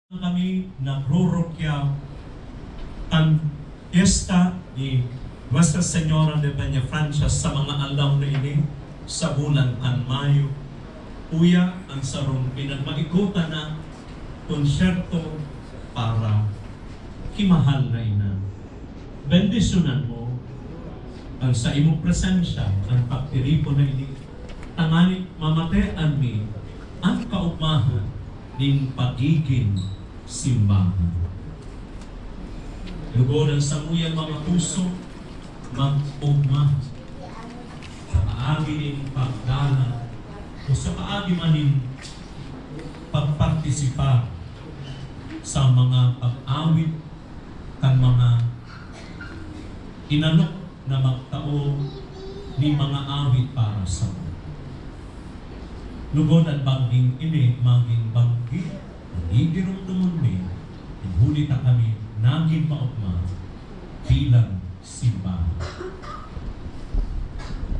Kami nagrurukya ang fiesta ni Nuestra Señora de Peña Francia sa mga alaw na ini sa bulan kan Mayo. Uya ang sarong pinagmaikutan na konsyerto para kimahal na ina. Bendisyonan mo ang sa imong presensya ang pagtiripo na ini. Tanganit mamatean mi ang kaugmahan ning pagiging simbahan. Lugod ang samuyang mga puso mag-ugma sa kaagi ning pagdala o sa kaagi maning pagpartisipa sa mga pag-awit kan mga inanok na magtao ni mga awit para sa mga. Lugod at bangging ini, maging banggi, nagigirong tumunmi, huli na kami, naging maukma, bilang simbahan.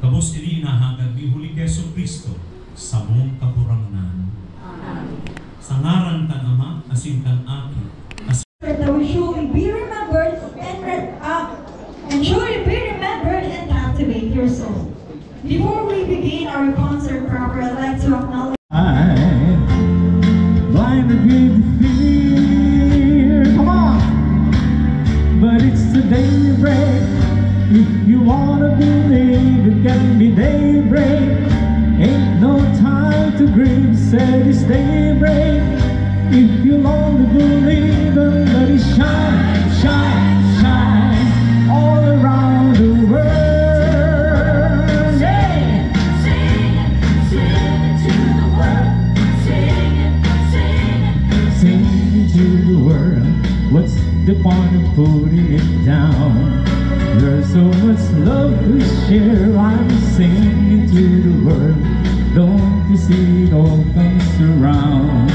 Kabos ini hanggang mihuli Yesu Kristo sa mong kaburangnan. Sa ngaran kan Ama, asin kan Aki, that we should be remembered and should be remembered and captivate your soul. Before we begin our concert proper, I'd like to acknowledge I'm blinded with fear. Come on! But it's the daybreak. If you wanna believe, it can be daybreak. Ain't no time to grieve, said it's daybreak. If you long to believe, then let it shine, shine, shine all around the world. What's the point of putting it down? There's so much love to share. I'm singing to the world. Don't you see it all comes around?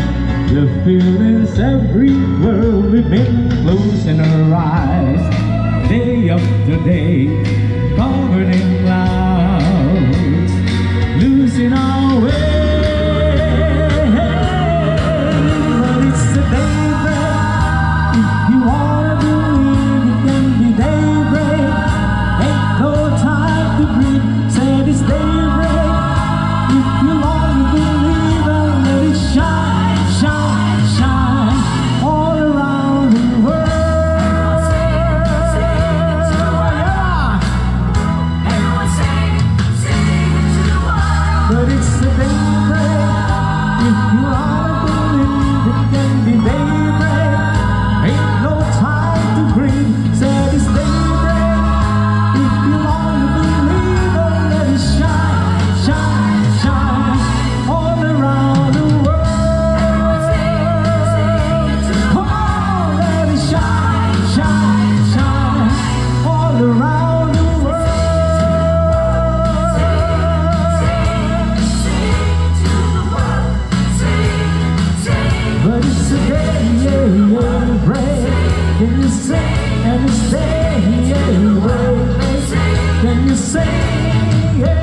The feelings everywhere. We've been closing our eyes day after day, covered in clouds, losing our way. But it's the day. You wanna believe, it can be daybreak. Ain't no time to breathe, said it's daybreak. If you want to believe, and let it shine, shine, shine all around the world. But it's the daybreak. If you wanna believe, it can be daybreak. Ain't no time to breathe, said it's daybreak. If you want to believe, oh, let it shine, shine, shine all around the world. Come on, let it shine, shine, shine all around the world. But it's a daybreak. Can you sing and stay away? Can you sing? Yeah.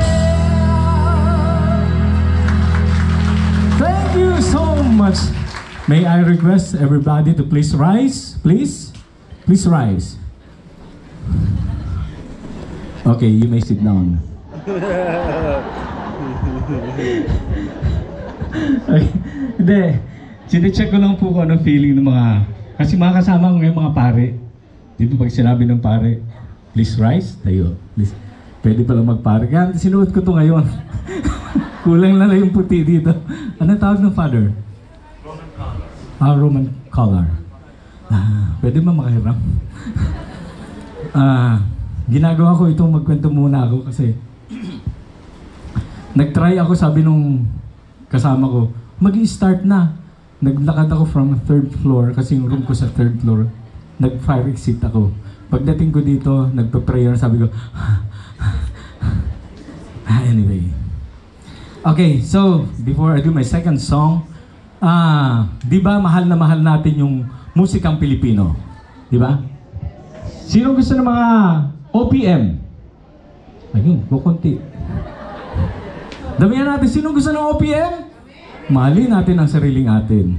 Thank you so much. May I request everybody to please rise, please? Please rise. Okay, you may sit down. Hindi, sine-check ko lang po kung ano feeling ng mga, kasi mga kasama ko ngayon mga pare. Di ba pag sinabi ng pare, please rise, tayo, please. Pwede pala magpare. Kaya sinuot ko to ngayon. Kulang na lang yung puti dito. Ano tawag ng father? Roman color. Roman color. Pwede ba makahiram? Ginagawa ko itong magkwento muna ako kasi nag-try ako, sabi nung kasama ko, mag-i-start na. Naglakad ako from 3rd floor kasi yung room ko sa 3rd floor. Nag-fire exit ako. Pagdating ko dito, nagpa-prayer, sabi ko, anyway. Okay, so before I do my second song, di ba mahal na mahal natin yung musikang Pilipino? Di ba? Sino gusto ng mga OPM? Ayun, kukunti. Damihan natin, sino gusto ng OPM? Mahalin natin ang sariling atin.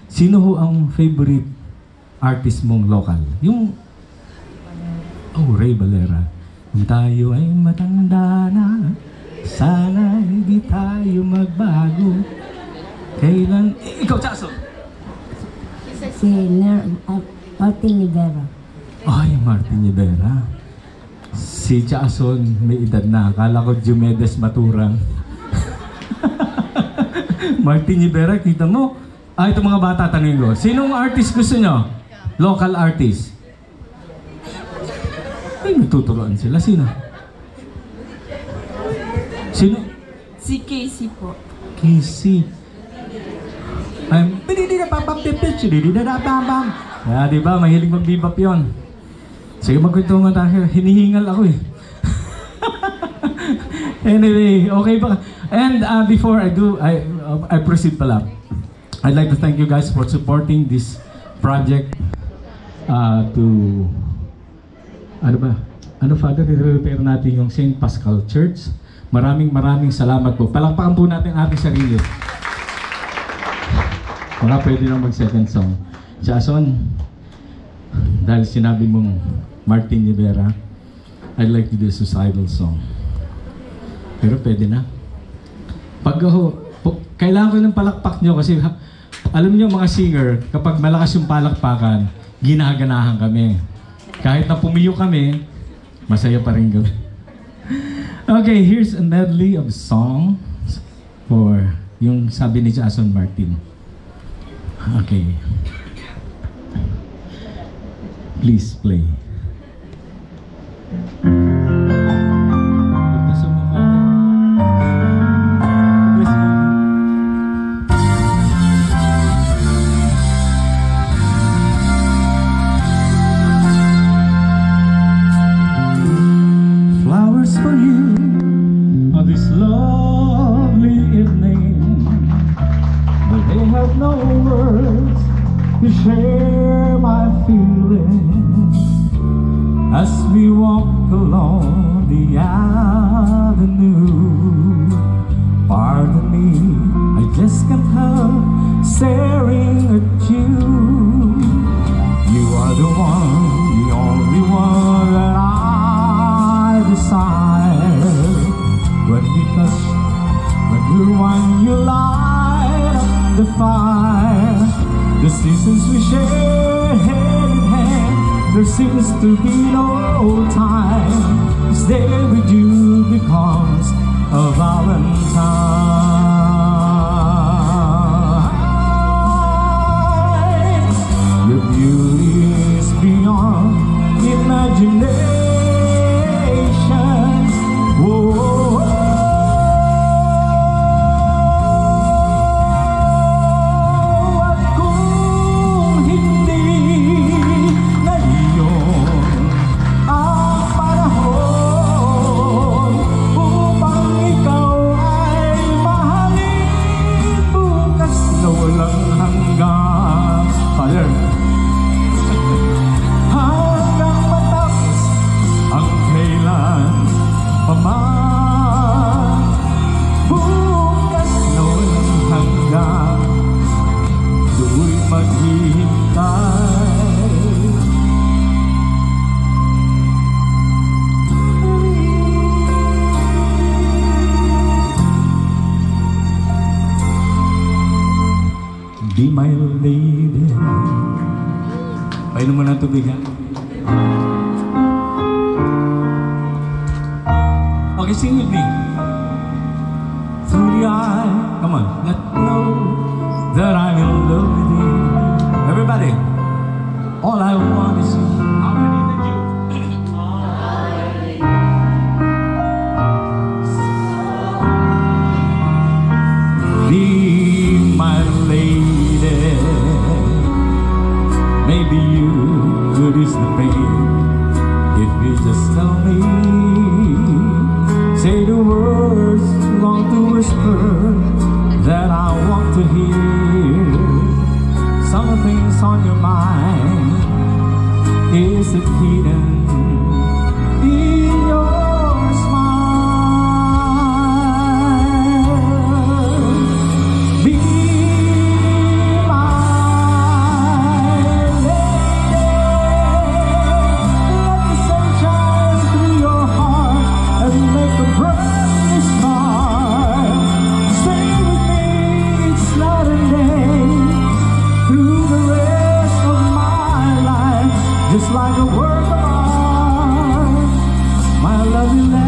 Sino ho ang favorite artist mong local? Yung Ray Valera. Kung tayo ay matanda na, sana hindi tayo magbago. Kailan... ikaw, Chaso! Si Martin Rivera. Ay, Martin Rivera. Si Chason, may edad na. Akala ko Diomedes Maturang. Martin Rivera, kita mo? Ito mga bata, tanongin ko. Sinong artist gusto nyo? Local artist. Ay, natuturuan sila. Sino? Sino? Si Casey po. Casey. Diba? Mahilig mag-bebop yun. Sige, magkwentungan tayo. Hinihingal ako eh. Anyway, okay ba? And before I do, I proceed pala. I'd like to thank you guys for supporting this project to... Ano ba? Ano, Father? I-repair natin yung St. Pascal Church. Maraming salamat po. Palakpakan po natin ang ating sarili. Mga pwede lang mag-second song. Jason, dahil sinabi mong Martin Rivera, I'd like to do a suicidal song. Pero pwede na. Pag ako, kailangan ko ng palakpak nyo kasi alam niyo mga singer, kapag malakas yung palakpakan, ginaganahan kami. Kahit na pumiyo kami, masaya pa rin kami. Okay, here's a medley of songs for yung sabi ni Jason Martin. Okay. Please play. Flowers for you on this lovely evening, but they have no words to share my feelings as we walk along the avenue. Pardon me, I just can't help staring at you. You are the one, the only one that I desire. When we touch, when we want, you light up the fire. The seasons we share hand in hand, there seems to be no time. Stay with you becomes a Valentine. Your beauty is beyond imagination. Whoa. Be my lady. Painom mo ng tubig, ha? Okay, sing with me. Through the eye, come on, let me know that I'm in love with you. Everybody, all I want is you. How many did you? Be my lady. Maybe you could ease the pain if you just tell me. Say the words long to whisper that I want to hear. Some things on your mind, is it hidden in your smile? Be my just like a work of art, my loveliness.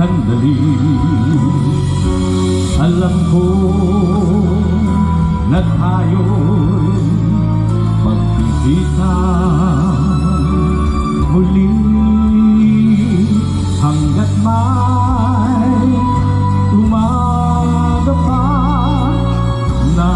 Sandali, alam ko na tayo'y magkikita muli hanggat may umaga pa na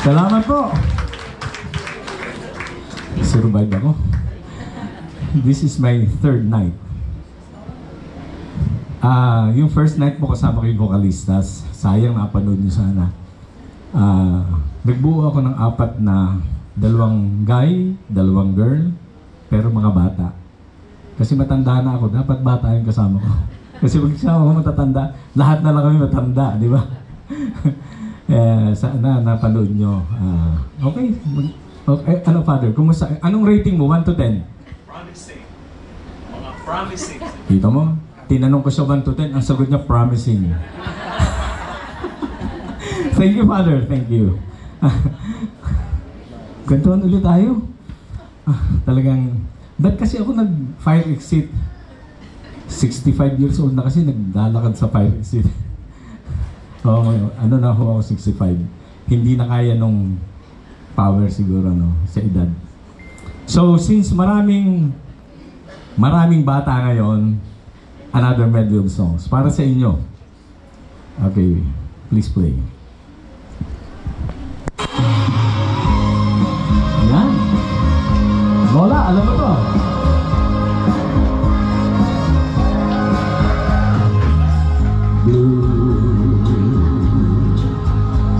Salamat po. Survive ako. This is my third night. Yung first night mo kasama ko yung vocalistas. Sayang napanood nyo sana. Nagbuo ako ng 4 na 2 guy, 2 girl, pero mga bata. Kasi matanda na ako, dapat bata yung kasama ko. Kasi pag kasama ko matatanda, lahat na lang kami matanda, di ba? Sana napanood nyo. Okay. Ano, Father? Kumusta? Anong rating mo? 1 to 10? Promising. Mga promising. Kita mo? Tinanong ko siya 1 to 10. Ang sagot niya, promising. Thank you, Father. Thank you. Gantuan ulit tayo. Talagang, ba't kasi ako nag-fire exit? 65 years old na kasi naglalakad sa fire exit. Ano na ako 65. Hindi na kaya nung power siguro sa edad. So since maraming bata ngayon, another medley of songs para sa inyo. Okay, please play. Yan. Lola, alam mo to? Blue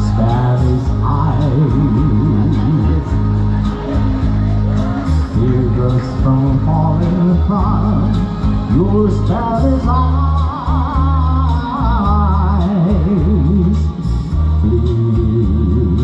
Spanish eyes, teardrops from falling from your Spanish eyes. Please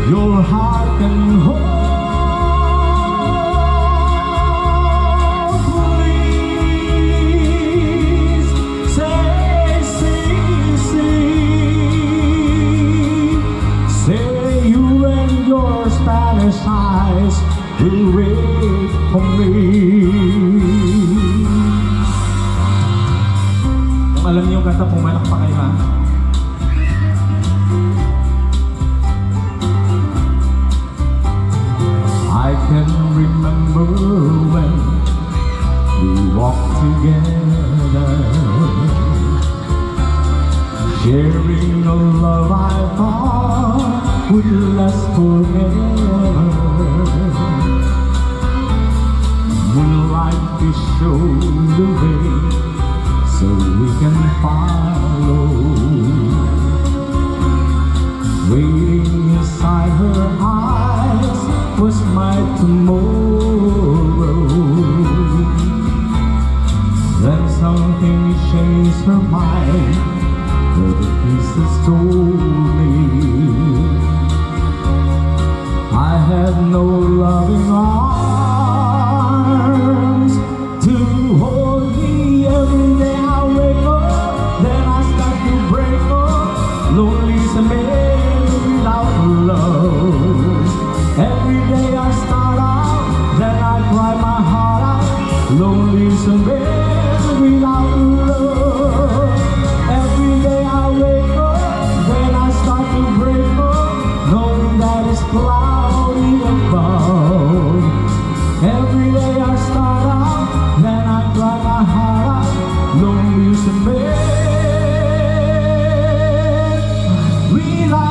your heart can hold. Please say, say you and your Spanish eyes will wait for me. Kung alam niyo yung kanta, pumalak pa kayo, ha? I can remember when we walked together, sharing a love I thought would last forever. Moonlight is showed the way so we can follow. Waiting inside her eyes was my tomorrow. Then something changed her mind, the pieces told me I had no loving arms to hold me. Every day I wake up, then I start to break up. Lonely's a man without love. Every day I start out, then I cry my heart out. Lonely's a man without love. Every day I wake up, then I start to break up, knowing that it's cloudy above. Every day I start out, then I cry my heart out. Lonely's a man without.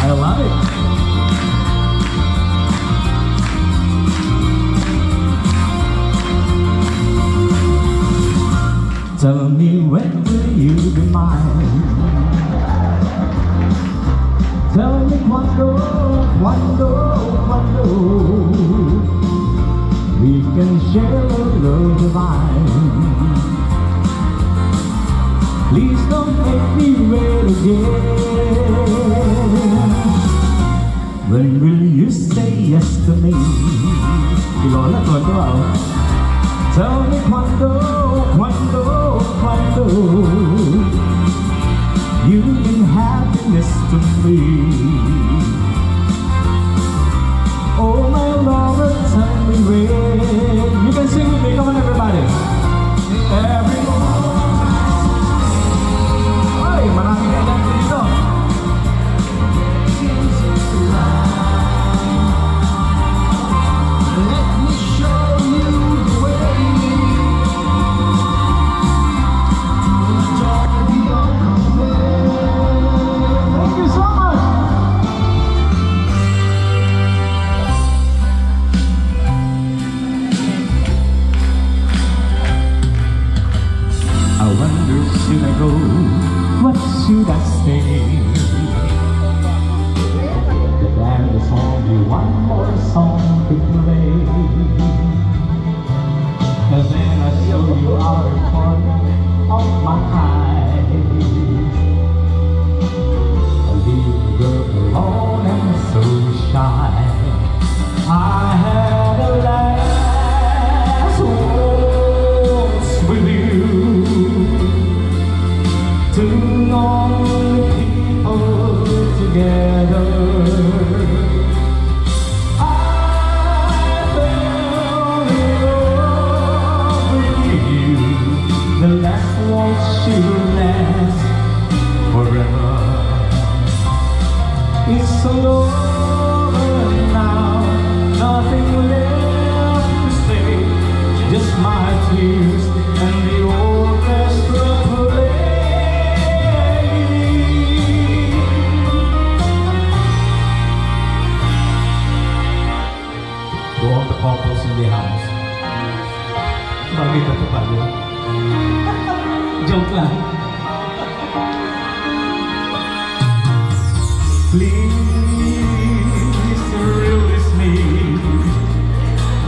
I love it. Tell me, when will you be mine? Tell me quando we can share a love divine. Please don't make me wait again. When will you say yes to me? Lola, tell me quando you mean happiness to me. Oh my Lord, tell me when. You can sing with me, come on everybody. Ay, maraming kailan dito. Let me show you the way to enjoy your company. Thank you so much. I wonder, should I go? What should I say? The band is only one more song to play, and then I show you out in front of my eyes. A little girl alone and so shy. I had a last waltz with you. Two lonely people together. I fell in love with you. The last waltz should last forever. It's all over now, nothing left to say, just my tears and the orchestra play. To all the couples in the house, bakit ito pa yun? Joke lang. Please release me.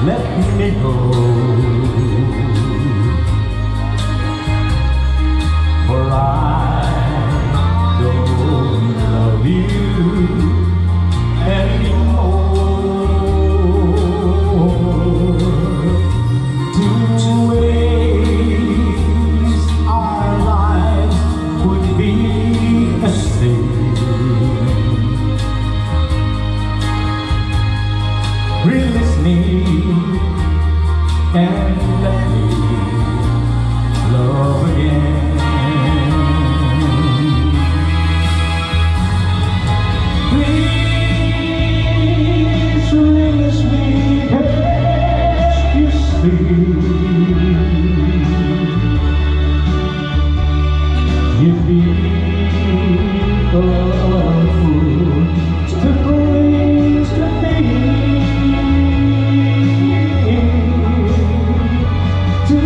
Let me go. For I don't love you anymore. To waste our lives would be a sin. Release me and let me love again. Please release me, can't you see? You feel a fool to please to me. To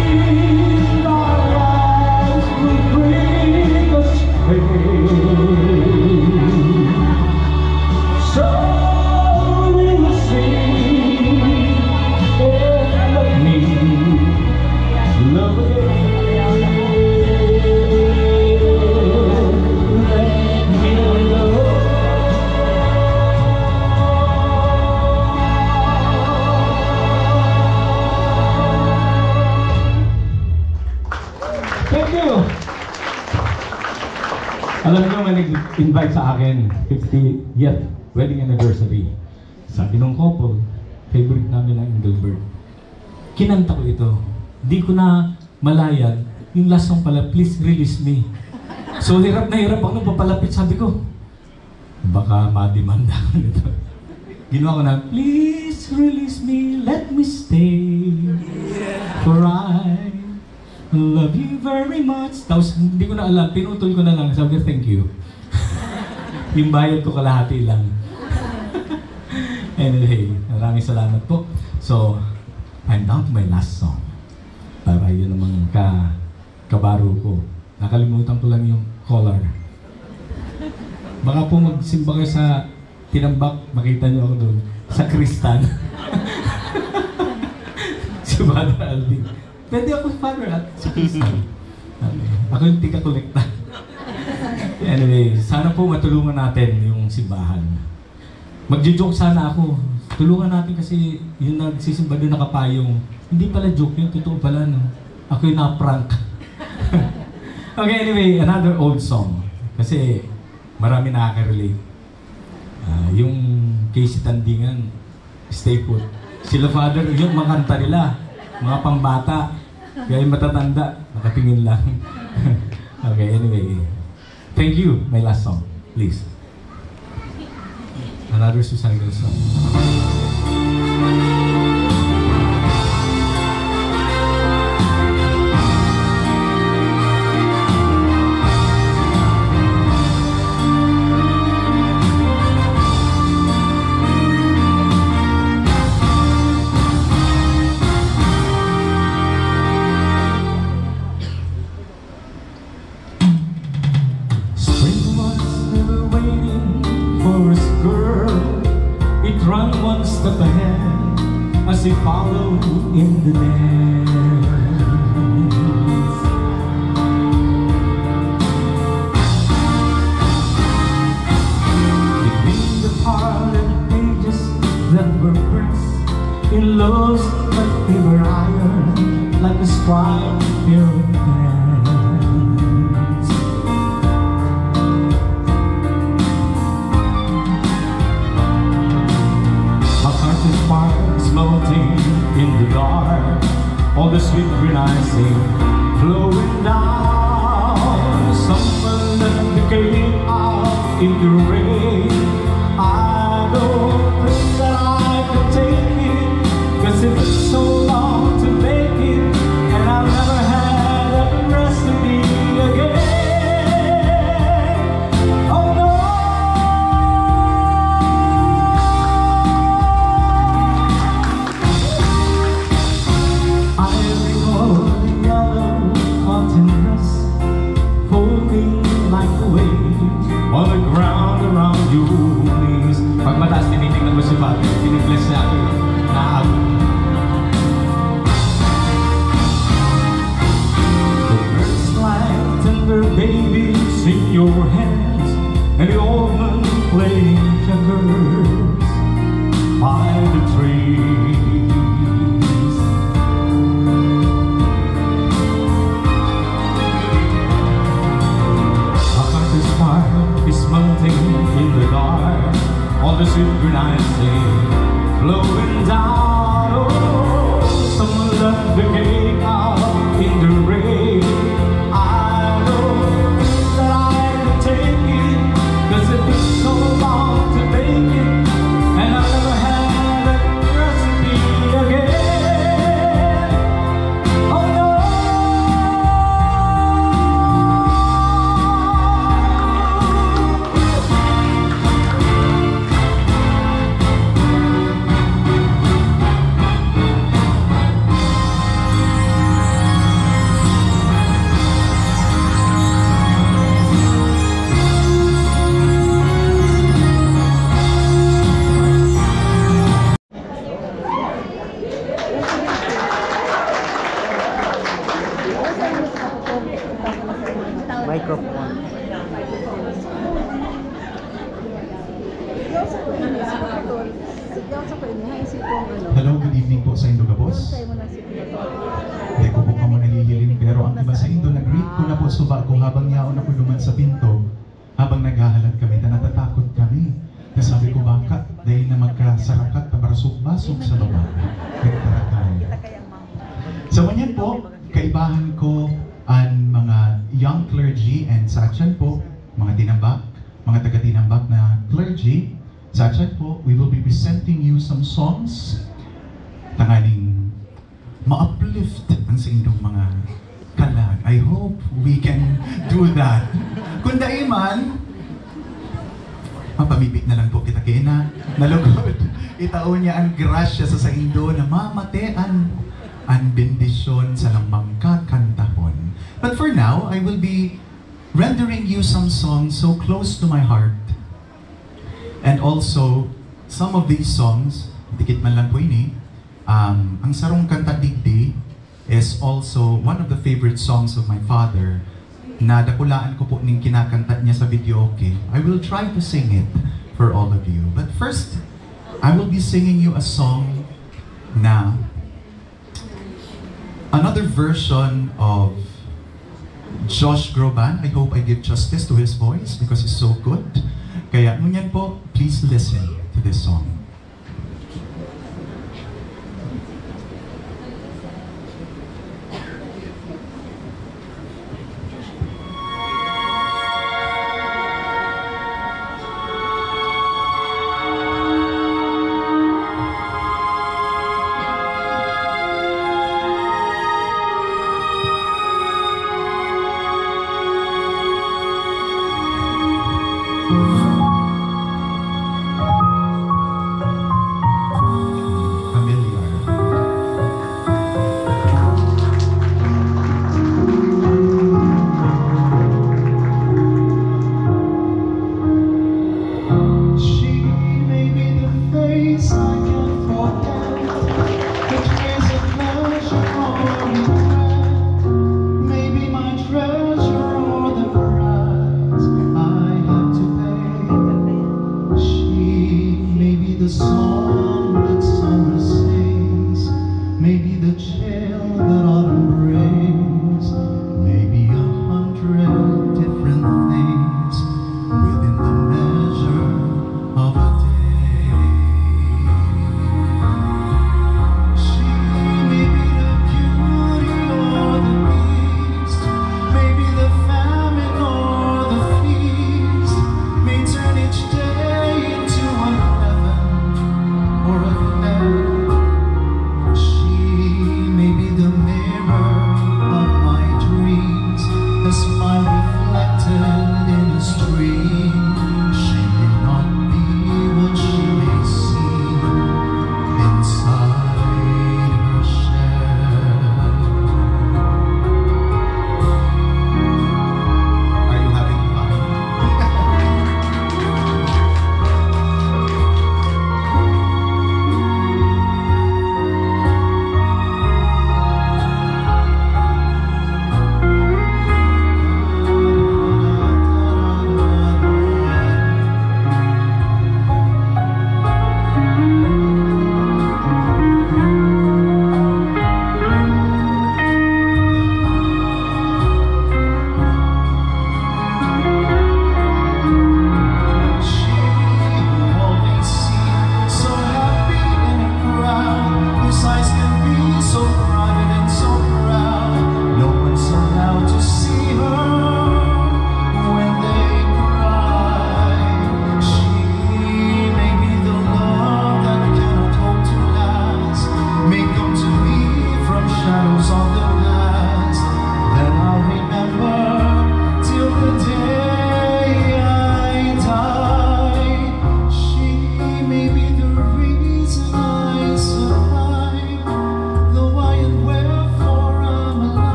leave our lives will bring us pain. So release me and let me love again. Thank you! Alam niyo, may nag-invite sa akin 50th wedding anniversary. Sabi ng couple, favorite namin ang Engelbert. Kinanta ko ito. Hindi ko na malayan. Yung last song pala, please release me. So hirap na hirap ako nung papalapit. Sabi ko, baka ma-demanda ako nito. Ginawa ko na, please release me, let me stay. For I love you very much. Tapos hindi ko na alam, pinutol ko na lang. Sabi ko, thank you. Yung bayad ko kalahati lang. Anyway, maraming salamat po. So, I'm down to my last song. Para yun namang kabaro ko. Nakalimutan ko lang yung color. Baka po magsimba kayo sa Tinambak, makita niyo ako doon. Sa Kristan. Si Father Alvin. Pwede ako Father at sa Kristan. Ako yung tika-kolekta. Anyway, sana po matulungan natin yung simbahan. Magjo-joke sana ako. Tulungan natin kasi yung nagsisimba doon nakapayong. Hindi pala joke yun, totoo pala no. Ako yung na-prank. Okay, anyway, another old song. Kasi marami nakaka-relate. Yung Casey Tandingan, Stay Put. Sila Father, yung mga kanta nila, mga pambata. Kaya yung matatanda, nakatingin lang. Okay, anyway. Thank you. My last song, please. Another suicidal song. Run one step ahead as he followed in the dance. Between the parted pages that were pressed in love's but they were iron like a striped pair of pants. Fires melting in the dark, all the sweet green icing flowing down. Someone that became out in the rain. I don't think that I could take it, 'cause it took so long to make it, and I've never had a recipe again. Oh no. On the ground. you please. Pag mataas, tinitingnan mo si Father, pinibless niya ako. The birds like tender babies in your hands, and the old man playing checkers by the trees. A cactus fire is melting in the dark, all the synchronizing flowing down. Oh, someone left the cake out in the rain. I know that I can take it, 'cause it took so long to make it, and I never had that recipe again. Oh no. Hello, good evening po sa Indogabos. Hindi ko po ka mo nalililin, pero ang iba sa Indo, nag-greet ko na po suba ko habang yaon ako duman sa pinto. Habang naghahalad kami, na natatakot kami. Nasabi ko baka, dahil na magkasarakat na barasok-basok sa baba. Nagtarakay. So, ganyan po, kaibahan ko ang mga young clergy and sachan po, mga tinambak, mga taga-tinambak na clergy. Sachan po, we will be presenting you some songs tanganing ma-uplift ang sa inyong mga kalag. I hope we can do that. Kung daiman, mapamibig na lang po kita kina, nalugod. Itaon niya ang grasya sa Indo na mamatean ang bendisyon sa lamang kakantahon. But for now, I will be rendering you some songs so close to my heart. And also, some of these songs, dikit man lang po ini, ang Sarong Kanta Digdi is also one of the favorite songs of my father na dakulaan ko po ning kinakanta niya sa video, okay? I will try to sing it for all of you. But first, I will be singing you a song na another version of Josh Groban. I hope I give justice to his voice because it's so good. Kaya ngunyan po, please listen to this song.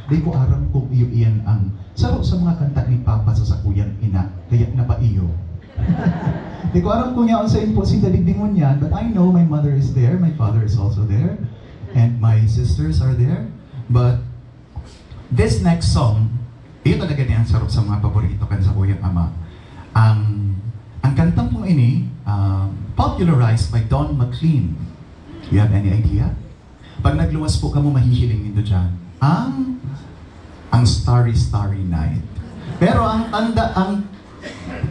Di ko aram kung iyo iyan ang saro sa mga kanta ni Papa sa sakuyang ina, kaya na ba iyo? Di ko aram kung yaon sa imposible libingon yan, but I know my mother is there, my father is also there, and my sisters are there. But this next song, iyo talaga niya ang sarap sa mga paborito kan sa Kuyang Ama. Ang kantang pong ini, popularized by Don McLean. You have any idea? Pag nagluwas po ka mo, mahihiling nito dyan. Ang Starry Starry Night. Pero ang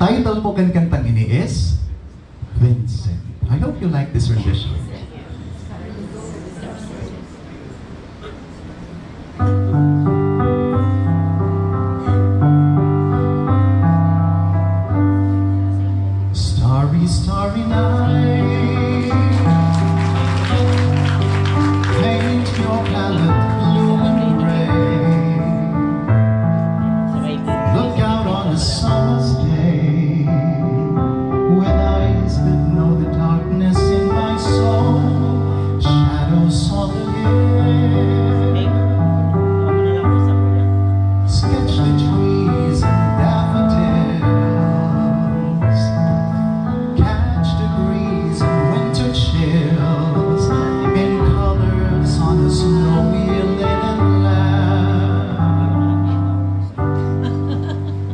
title po kan kantang ini is Vincent. I hope you like this rendition. Starry, starry night, paint your palette blue and gray. Look out on a summer's day, with eyes that know the darkness in my soul, shadows on the air. Sketch the trees and daffodils, catch the breeze and winter chills in colors on a snowy linen land.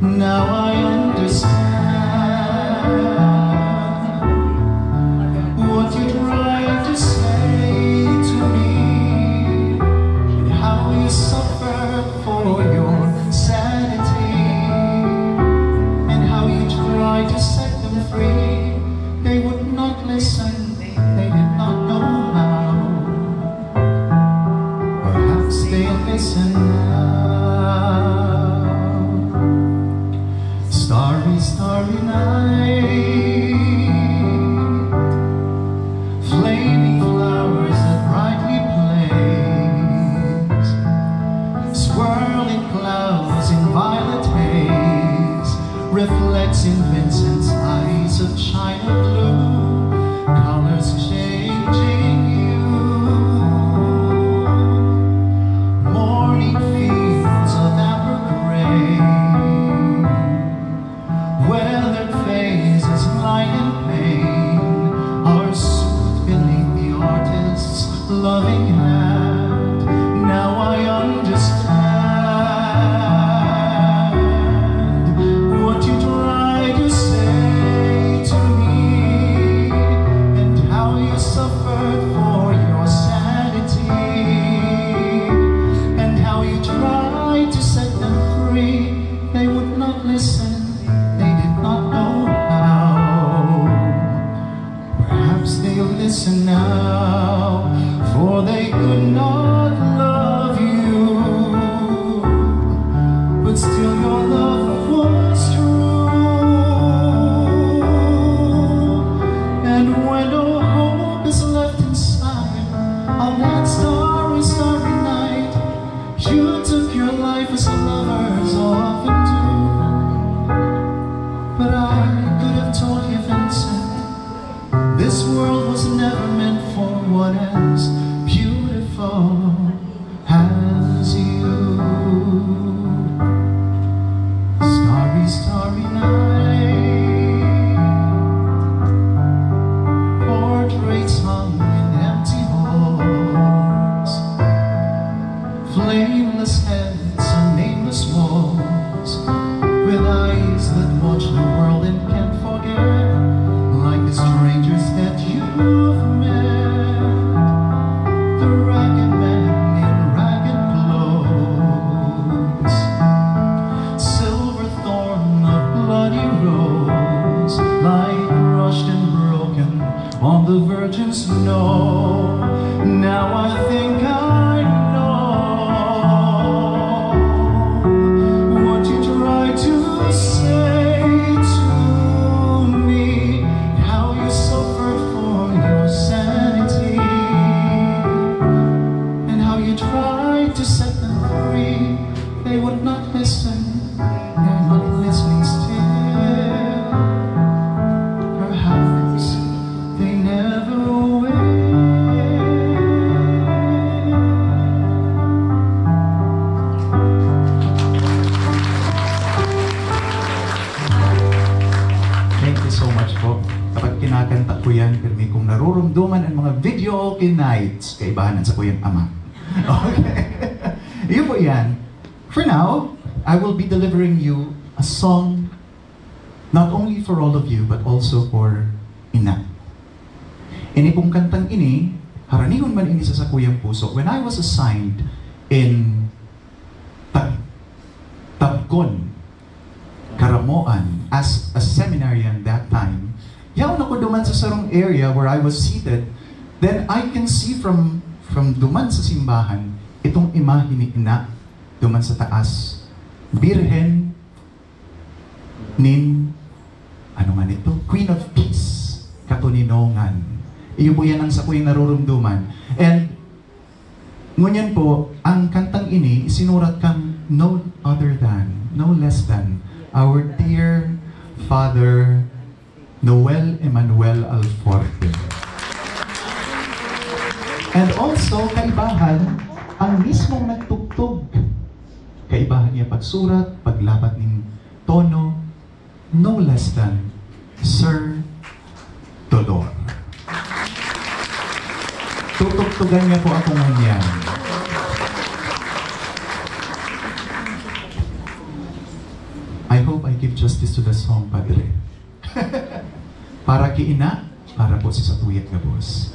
Now I understand what you tried to say to me, and how you suffered for your sanity, and how you tried to set them free. They would not listen, they did not know how. Perhaps they'll listen now. Starry, starry night, flaming flowers that brightly blaze, swirling clouds in violet haze, reflects in Vincent's eyes of china blue, colors changing hue. Morning fields of amber gray, weathered phases, light and pain, are soothed beneath the artist's loving hand. Now I understand what you tried to say to me, and how you suffered for your sanity, and how you tried to set them free. They would not listen, they did not know how. Perhaps they'll listen now, for they could not love you, but still your love was true. And when no hope is left inside on that starry, starry night, you took your life as lovers often do. But I could have told you, Vincent, this world was never meant for one as beautiful as you. Starry, starry night, portraits hung in empty halls, flameless heads on nameless walls, with eyes that watch the world and can't forget, like the strangers that you've met. karaoke nights. Kaibahanan sa kuyang ama. Okay. Yun po yan. For now, I will be delivering you a song not only for all of you, but also for ina. Ini pong kantang ini, haranihon man ini sa sakuyang puso. When I was assigned in Tabgon, Karamoan, as a seminarian that time, yaon ako duman sa sarong area where I was seated, then I can see from duman sa simbahan, itong imahe ni ina, duman sa taas, Birhen nin, ano nga nito? Queen of Peace, katuninongan. Iyo po yan ang sa kuyang narurumduman. And, ngunyan po, ang kantang ini, isinurat kang no other than, no less than, our dear Father Noel Emmanuel Alforte. And also, kaibahan, ang mismong nagtugtog. Kaibahan niya pagsurat, paglapat ng tono, no less than Sir Dolor. Tutugtugan niya po ako ngayon. I hope I give justice to the song, Padre. Para kay ina, para po sa Tuyat Gabos.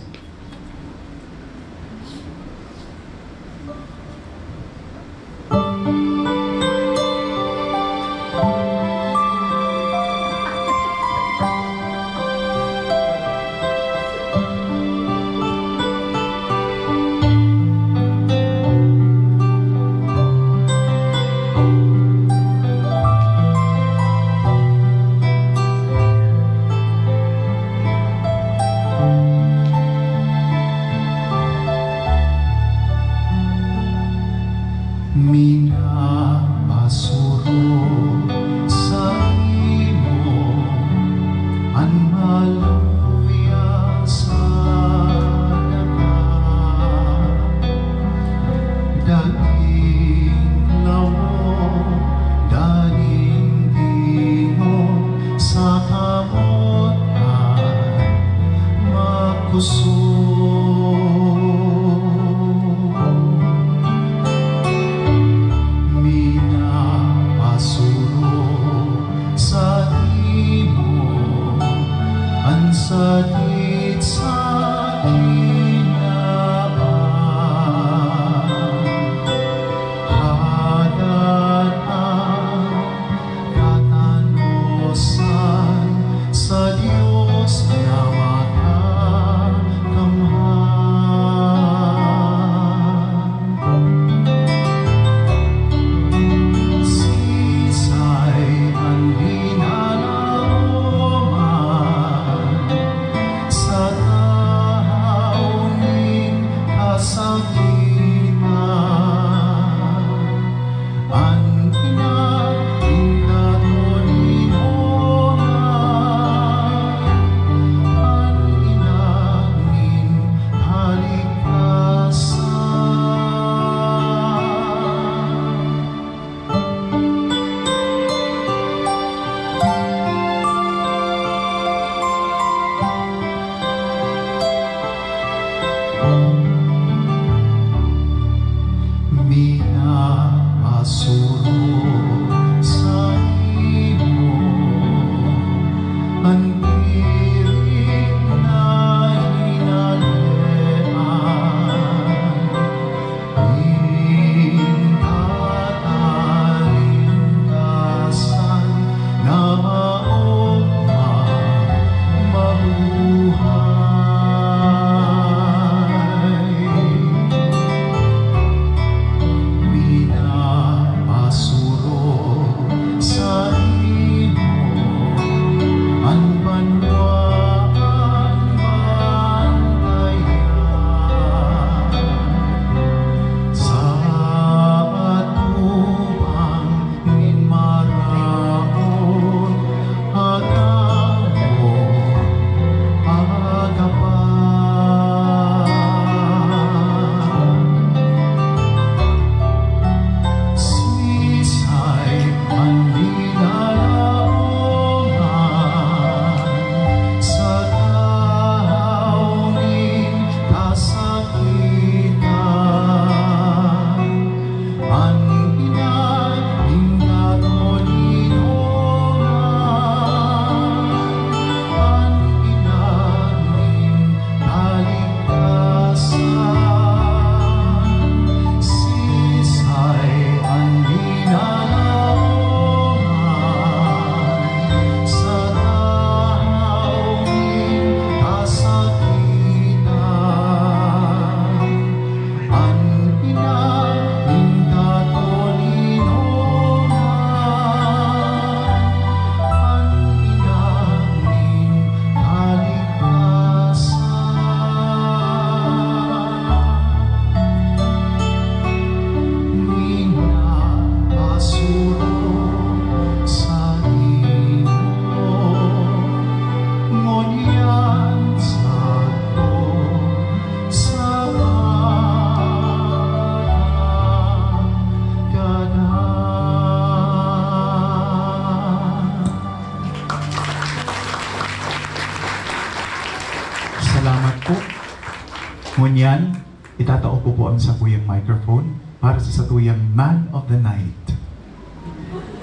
Ngunyan, itatao ko po ang satuyang microphone para sa satuyang Man of the Night,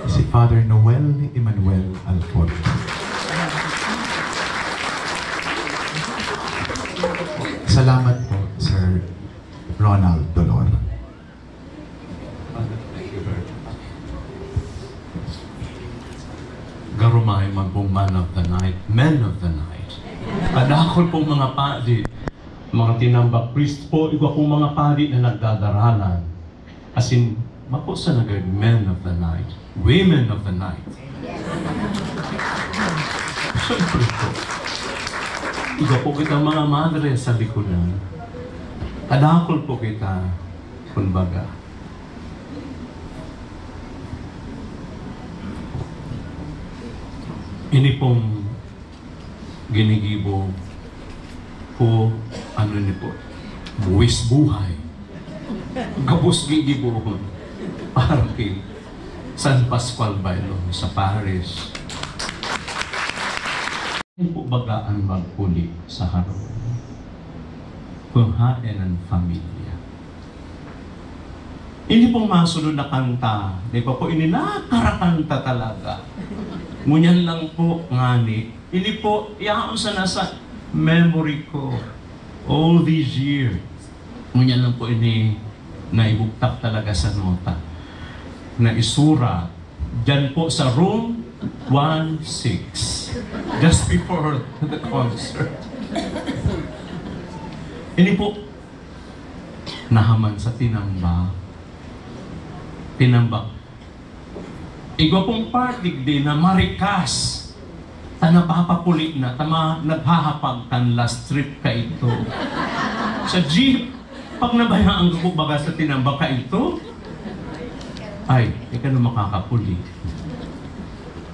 si Father Noel Emmanuel Alfonso. Salamat po, Sir Ronald Dolor. Garumay man pong Man of the Night, Men of the Night. Kadakol pong mga padi, mga tinambak priest po, iba pong mga padi na nagdadaralan. As in, mapo sa nagay Men of the Night, Women of the Night. Siyempre po, iba po kita mga madre sa likuran. Kadakol po kita, kumbaga. Ini pong ginigibo po, ano ni po, buwis buhay. Gabos gigibo po. Para kay San Pascual Bailo sa Paris. Ini po bagaan magpuli sa haro. Panghain ang pamilya. Ini pong masunod na kanta. Di ba po, ini nakarakanta talaga. Ngunyan lang po, ngani. Ini po, yaon sa nasa memory ko all these years. Ngunyan lang po ini naibugtak talaga sa nota. Na isura dyan po sa room 1-6. Just before the concert. Ini po, nahaman sa tinambak. Igwa pong party din na marikas. Napapapuli na, naghahapag kan last trip ka ito. Sa jeep, pag nabayaan ko baga sa tinambak ka ito, ay, ikaw na makakapuli.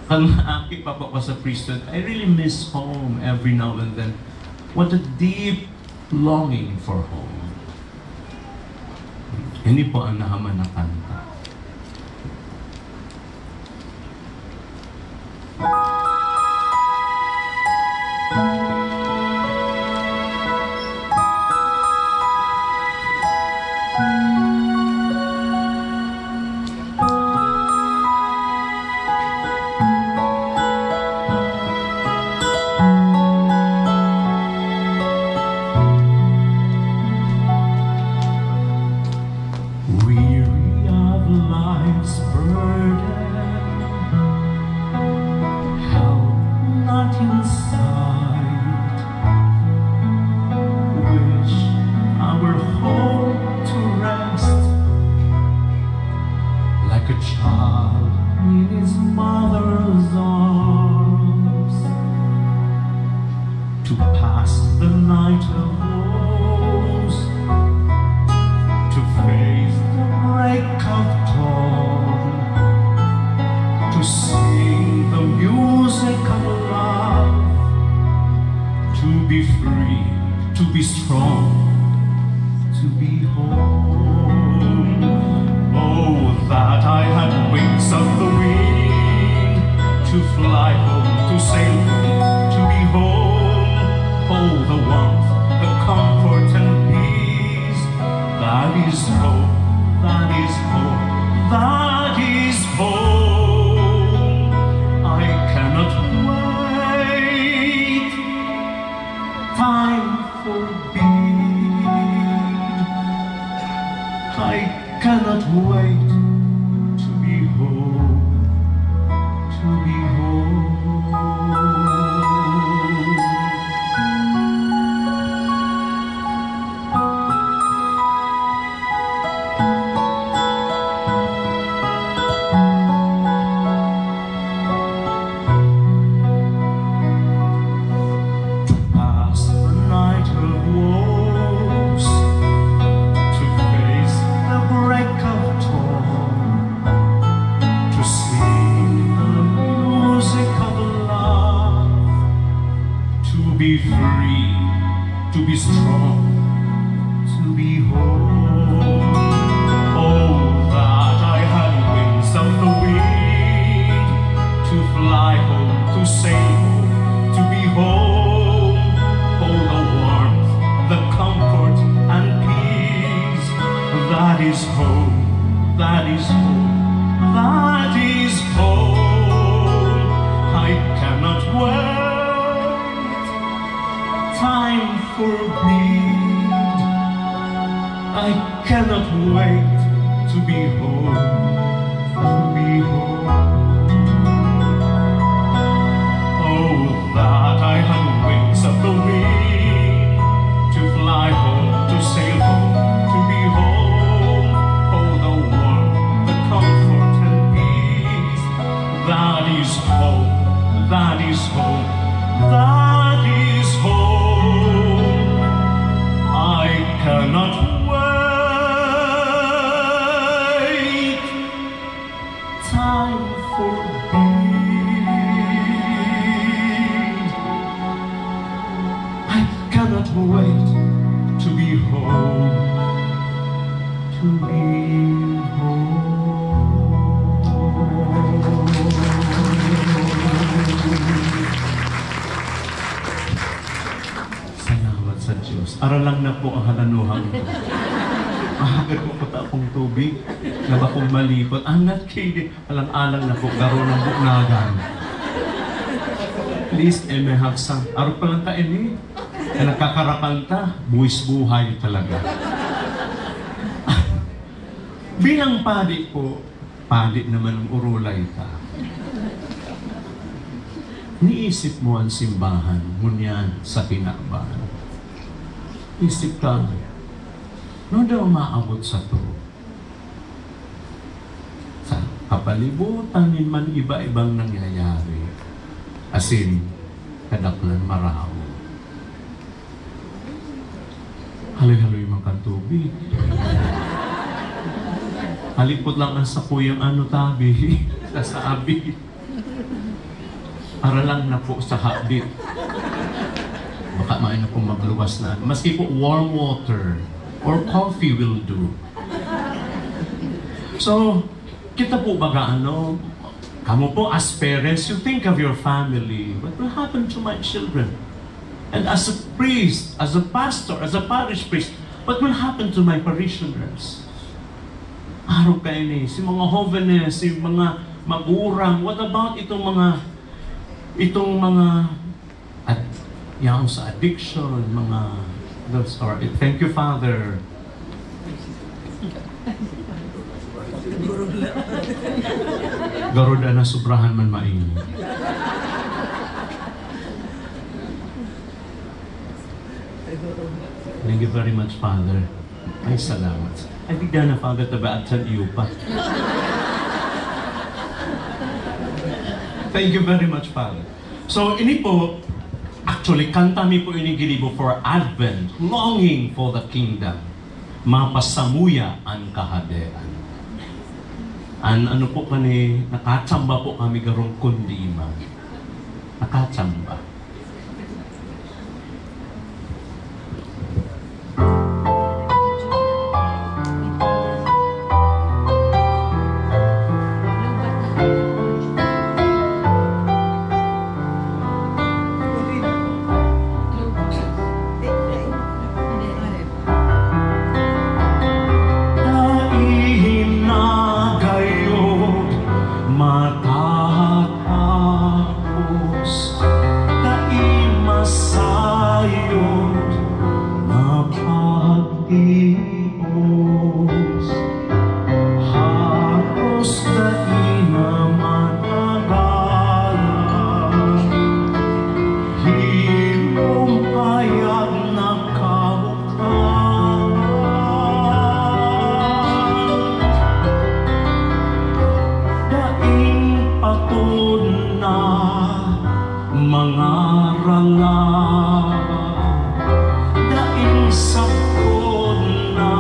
Ang aking papa ko sa priesthood, I really miss home every now and then. What a deep longing for home. Hindi po ang nahaman na kanta. That is home, that is home, that is home. I cannot wait, time forbid. I cannot wait to be home, to be home. Oh, that I had wings of the wind, to fly home, to sail home, to be home. Oh, the warmth, the comfort and peace. That is home, that is home, that is home. I cannot wait, time forbid. I cannot wait to be home, to be home. Salamat sa Diyos. Aralang na po ang halanuhan ko. Agad ko puta akong tubig. Naba kong malipot. I'm not kidding. Alang-alang na po. Garo ng buknagan. Please, may have some. Araw pa lang ta, na nagkakarakanta. Buwis buhay talaga. Bilang padi po, padi naman ang urulay ka. Niisip mo ang simbahan, ngunyan sa tinabahan. Isip ka, no daw maabot sa to. Sa kapalibutan man iba-ibang nangyayari. Asin, kadaklan marao. Haloy-haloy man kang tubig. Halipot lang ang sakuyang tabi. Sasabi. Para lang na po sa habit. Baka main na po magluwas na. Maski po warm water or coffee will do. So, kita po baga kamo po as parents, you think of your family. What will happen to my children? And as a priest, as a pastor, as a parish priest, what will happen to my parishioners? Araw kayo si mga jóvenes, si mga magurang, what about itong mga at yang sa addiction, mga those are it. Thank you, Father. Garuda na sobrahan man maini. Thank you very much, Father. Ay, salamat. Ay, bigyan na, Father, tabaatan iyo pa. Thank you very much, Father. So, ini po, actually, kanta mi po ini gilibo for Advent, longing for the kingdom. Mapasamuya ang kahadean. Ano po kani, nakatsamba po kami garong kundima. Nakatsamba. Daing sakod na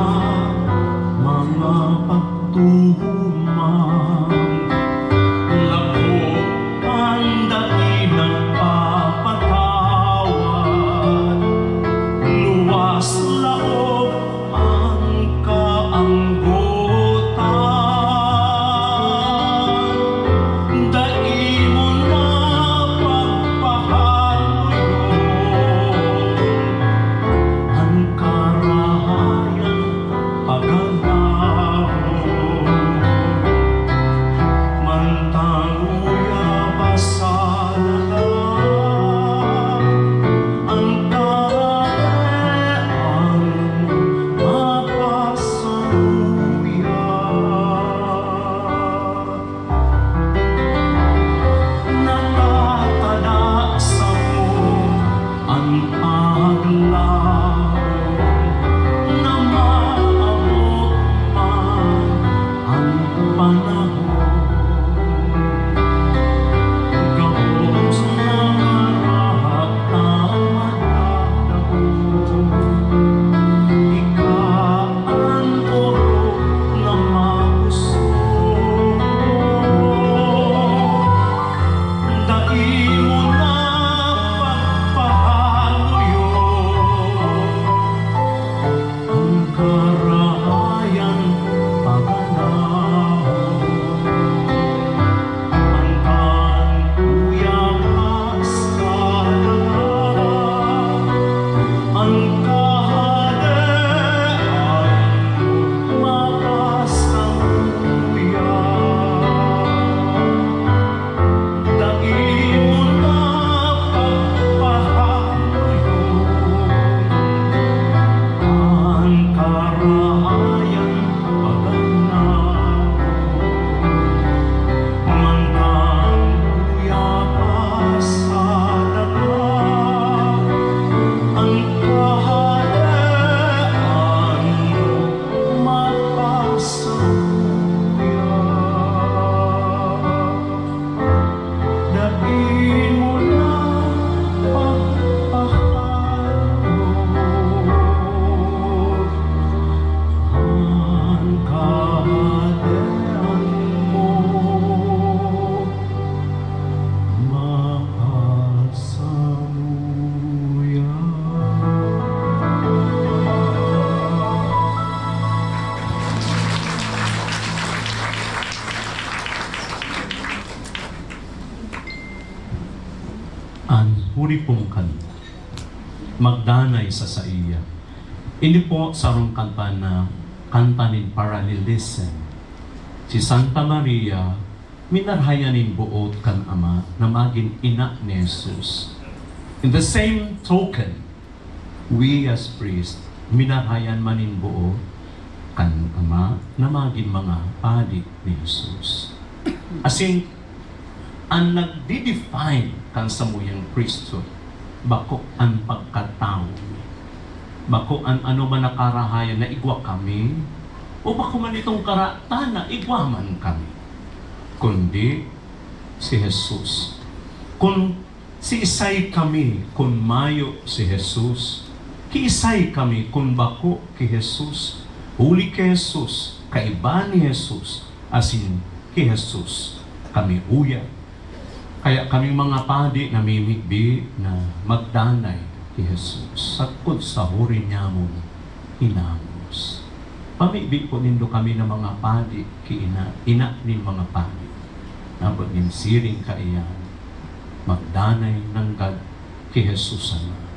uri pong kanta. Magdanay sa iya. Ini po sarong kanta na kanta nin parallelism. Si Santa Maria, minarhayanin buot kan Ama na maging ina ni Jesus. In the same token, we as priests, minarhayan manin buot kan Ama na maging mga padi ni Jesus. As in, ang nagdi-define kan samuyang priesthood, bako ang pagkatao, bako ang ano man nakarahayan na igwa kami, o bako man itong karata na igwa man kami, kundi si Jesus. Kung si isay kami, kung mayo si Jesus, kiisay kami kung bako ki Jesus, huli ki Jesus, kaiba ni Jesus, asin ki Jesus, kami uya. Kaya kaming mga padi na mimigbi na magdanay ki Jesus, sakod sa hurin niya mong hinamos. Pamigbi po nindo kami ng mga padi ki ina ni mga padi. Napod nin siring kaiyan, magdanay ng God ki Jesus Ama.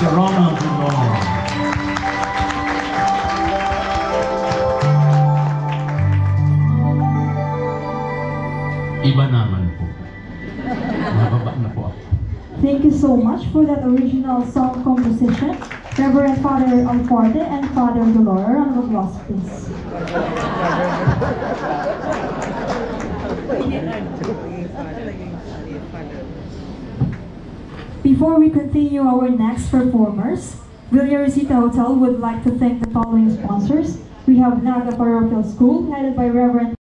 Mr. Ronald Dumont. Iba naman po. Nababa na po ako. Thank you so much for that original song composition. Reverend Father Alforte and Father Dolor. Round of applause, please. Before we continue our next performers, Villa Rosita Hotel would like to thank the following sponsors. We have Naga Parochial School, headed by Reverend